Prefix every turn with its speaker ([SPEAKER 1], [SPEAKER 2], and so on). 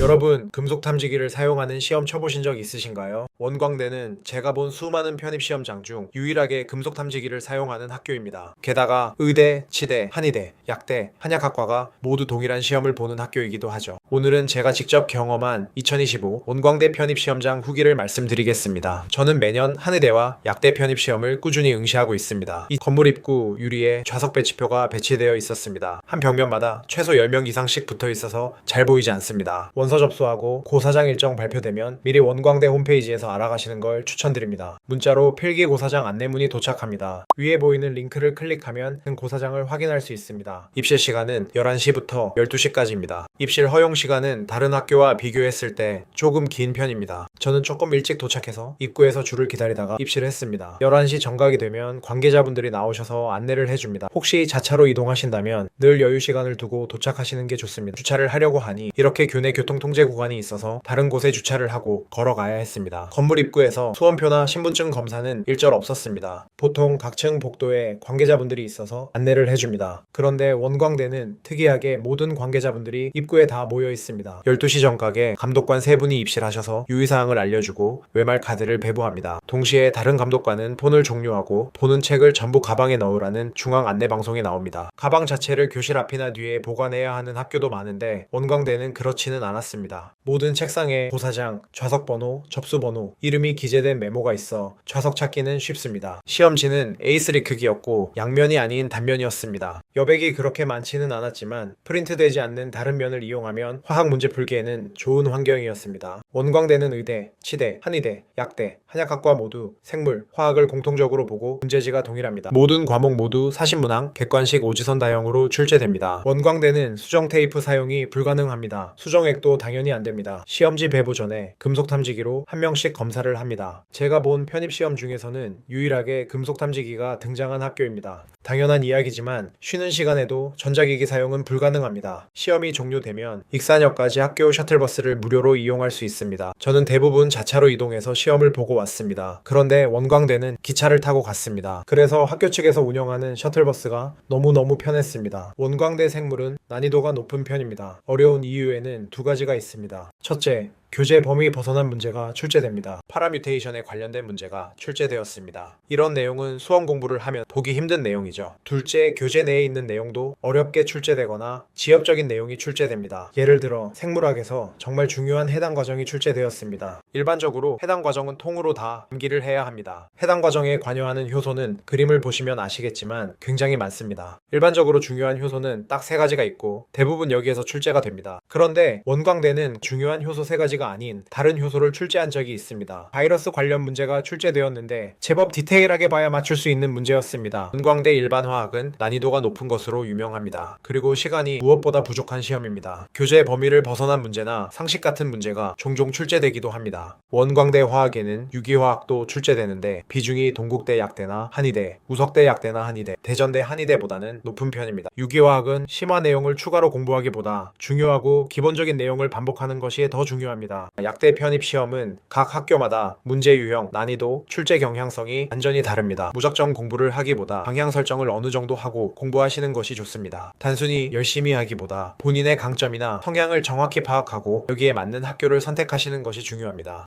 [SPEAKER 1] 여러분, 금속 탐지기를 사용하는 시험 쳐보신 적 있으신가요? 원광대는 제가 본 수많은 편입시험장 중 유일하게 금속 탐지기를 사용하는 학교입니다. 게다가 의대, 치대, 한의대, 약대, 한약학과가 모두 동일한 시험을 보는 학교이기도 하죠. 오늘은 제가 직접 경험한 2025 원광대 편입시험장 후기를 말씀드리겠습니다. 저는 매년 한의대와 약대 편입시험을 꾸준히 응시하고 있습니다. 이 건물 입구 유리에 좌석 배치표가 배치되어 있었습니다. 한 벽면마다 최소 10명 이상씩 붙어 있어서 잘 보이지 않습니다. 원서 접수하고 고사장 일정 발표되면 미리 원광대 홈페이지에서 알아가시는 걸 추천드립니다. 문자로 필기 고사장 안내문이 도착합니다. 위에 보이는 링크를 클릭하면 고사장을 확인할 수 있습니다. 입실 시간은 11시부터 12시까지입니다. 입실 허용 시간은 다른 학교와 비교했을 때 조금 긴 편입니다. 저는 조금 일찍 도착해서 입구에서 줄을 기다리다가 입실을 했습니다. 11시 정각이 되면 관계자분들이 나오셔서 안내를 해줍니다. 혹시 자차로 이동하신다면 늘 여유 시간을 두고 도착하시는 게 좋습니다. 주차를 하려고 하니 이렇게 교내 교통통제 구간이 있어서 다른 곳에 주차를 하고 걸어가야 했습니다. 건물 입구에서 수험표나 신분증 검사는 일절 없었습니다. 보통 각 층 복도에 관계자분들이 있어서 안내를 해줍니다. 그런데 원광대는 특이하게 모든 관계자분들이 입구에 다 모여 있습니다. 12시 정각에 감독관 3분이 입실하셔서 유의사항을 알려주고 외말 카드를 배부합니다. 동시에 다른 감독관은 폰을 종료하고 보는 책을 전부 가방에 넣으라는 중앙 안내 방송이 나옵니다. 가방 자체를 교실 앞이나 뒤에 보관해야 하는 학교도 많은데 원광대는 그렇지는 않았습니다. 모든 책상에 고사장, 좌석번호, 접수번호, 이름이 기재된 메모가 있어 좌석 찾기는 쉽습니다. 시험지는 A3 크기였고 양면이 아닌 단면이었습니다. 여백이 그렇게 많지는 않았지만 프린트되지 않는 다른 면을 이용하면 화학 문제 풀기에는 좋은 환경이었습니다. 원광대는 의대, 치대, 한의대, 약대, 한약학과 모두 생물, 화학을 공통적으로 보고 문제지가 동일합니다. 모든 과목 모두 사신문항, 객관식 오지선 다형으로 출제됩니다. 원광대는 수정 테이프 사용이 불가능합니다. 수정액도 당연히 안 됩니다. 시험지 배부 전에 금속 탐지기로 한 명씩 검사를 합니다. 제가 본 편입시험 중에서는 유일하게 금속 탐지기가 등장한 학교입니다. 당연한 이야기지만 쉬는 시간에도 전자기기 사용은 불가능합니다. 시험이 종료되면 익산역까지 학교 셔틀버스를 무료로 이용할 수 있습니다. 저는 대부분 자차로 이동해서 시험을 보고 왔습니다. 그런데 원광대는 기차를 타고 갔습니다. 그래서 학교 측에서 운영하는 셔틀버스가 너무너무 편했습니다. 원광대 생물은 난이도가 높은 편입니다. 어려운 이유에는 두 가지가 있습니다. 첫째, 교재 범위 벗어난 문제가 출제됩니다. 파라뮤테이션에 관련된 문제가 출제되었습니다. 이런 내용은 수험 공부를 하면 보기 힘든 내용이죠. 둘째, 교재 내에 있는 내용도 어렵게 출제되거나 지엽적인 내용이 출제됩니다. 예를 들어 생물학에서 정말 중요한 해당 과정이 출제되었습니다. 일반적으로 해당 과정은 통으로 다 암기를 해야 합니다. 해당 과정에 관여하는 효소는 그림을 보시면 아시겠지만 굉장히 많습니다. 일반적으로 중요한 효소는 딱 3가지가 있고 대부분 여기에서 출제가 됩니다. 그런데 원광대는 중요한 효소 3가지가 아닌 다른 효소를 출제한 적이 있습니다. 바이러스 관련 문제가 출제되었는데 제법 디테일하게 봐야 맞출 수 있는 문제였습니다. 원광대 일반화학은 난이도가 높은 것으로 유명합니다. 그리고 시간이 무엇보다 부족한 시험입니다. 교재 범위를 벗어난 문제나 상식 같은 문제가 종종 출제되기도 합니다. 원광대 화학에는 유기화학도 출제되는데 비중이 동국대 약대나 한의대, 우석대 약대나 한의대, 대전대 한의대보다는 높은 편입니다. 유기화학은 심화 내용을 추가로 공부하기보다 중요하고 기본적인 내용을 반복하는 것이 더 중요합니다. 약대 편입 시험은 각 학교마다 문제 유형, 난이도, 출제 경향성이 완전히 다릅니다. 무작정 공부를 하기보다 방향 설정을 어느 정도 하고 공부하시는 것이 좋습니다. 단순히 열심히 하기보다 본인의 강점이나 성향을 정확히 파악하고 여기에 맞는 학교를 선택하시는 것이 중요합니다.